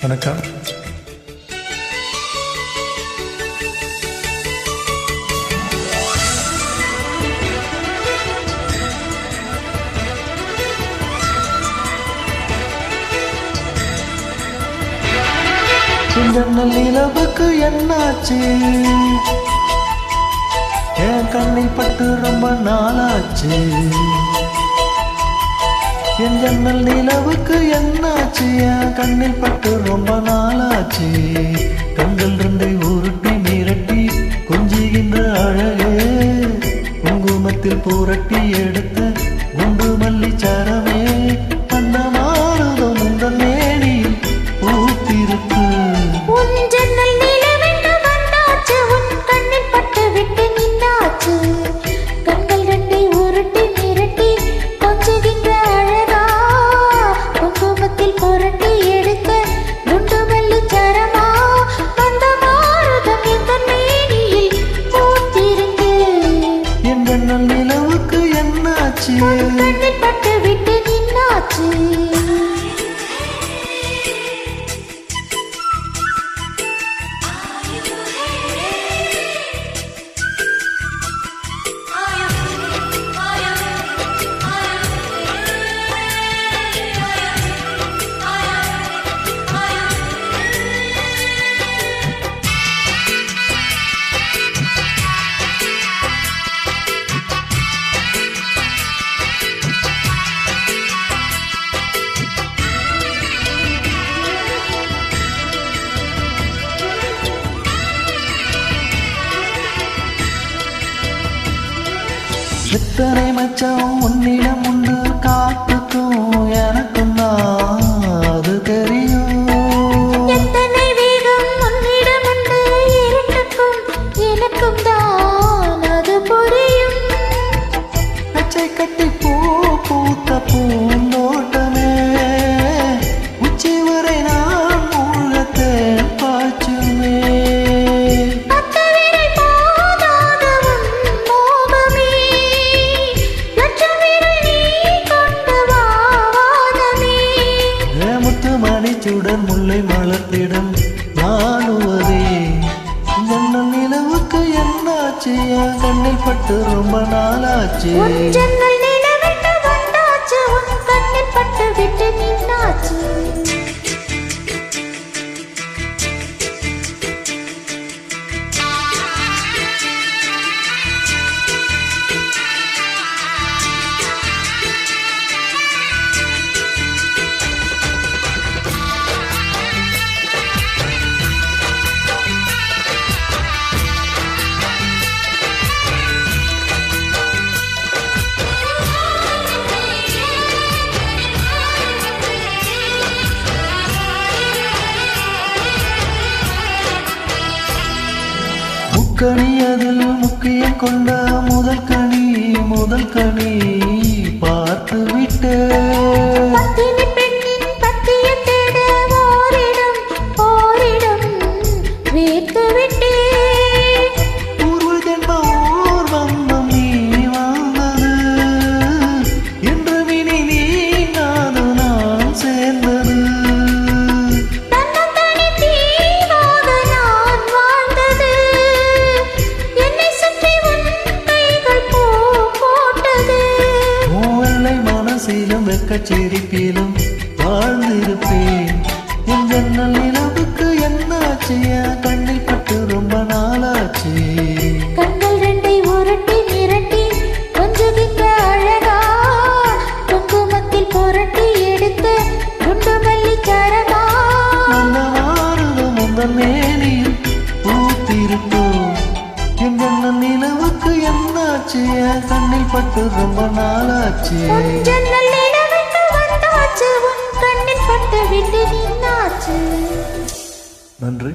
வணக்கம். இந்த நிலவுக்கு என்னாச்சு? என் கண்ணில் பட்டு ரொம்ப நாளாச்சு. என் ஜன்னல் நிலவுக்கு என்னாச்சு? என் கண்ணில் பட்டு ரொம்ப நாளாச்சு. கண்கள் ரெண்டை உருட்டி மிரட்டி கொஞ்சுகின்ற அழகே, குங்குமத்தில் புரட்டி எடுத்த குண்டு மல்லிச்சாரமே, அந்த மாறுதம் இந்த மேனியில் பூத்திருக்கு. நிலவுக்கு என்னாச்சு? கண்ணில் பட்டு விட்டு நின்னாச்சு. எத்தனை மச்சம் உன்னிடம் உண்டு, காத்துக்கும் எனக்கும் தான் அது தெரியும். எத்தனை வேகம் உன்னிடம் உண்டு, இருட்டுக்கும் எனக்கும் தான் அது புரியும். பச்சை கட்டி பூ பூத்த பூந்தோட்டமே, உச்சி வரை நான் மூழ்கத்தேன் பாய்ச்சுமே. மணிச்சுடன் முல்லை மலர்த்திடம் நானுவதே. ஜன்னல் நிலவுக்கு என்னாச்சு? என் கண்ணில் பட்டு ரொம்ப நாளாச்சு. ஜன்னல் நிலவுக்கு வந்தாச்சு, உன் கண்ணில் பட்டு விட்டு நின்னாச்சு. கனி அதில் முக்கியம் கொண்ட முதல் கனி பார்த்து விட்டு சிரிப்பிலும் வாழ்ந்திருப்பேன். என் ஜன்னல் நிலவுக்கு என்னாச்சு? என் கண்ணில் பட்டு ரொம்ப நாளாச்சு. கண்கள் ரெண்டை உருட்டி மிரட்டி கொஞ்சுகின்ற அழகா, குங்குமத்தில் புரட்டி எடுத்த குண்டு மல்லிச்சாரமா, அந்த மாறுதம் உந்த மேனியில் பூத்திருக்கும். என் ஜன்னல் நிலவுக்கு என்னாச்சு? என் கண்ணில் பட்டு ரொம்ப நாளாச்சு. நன்றி.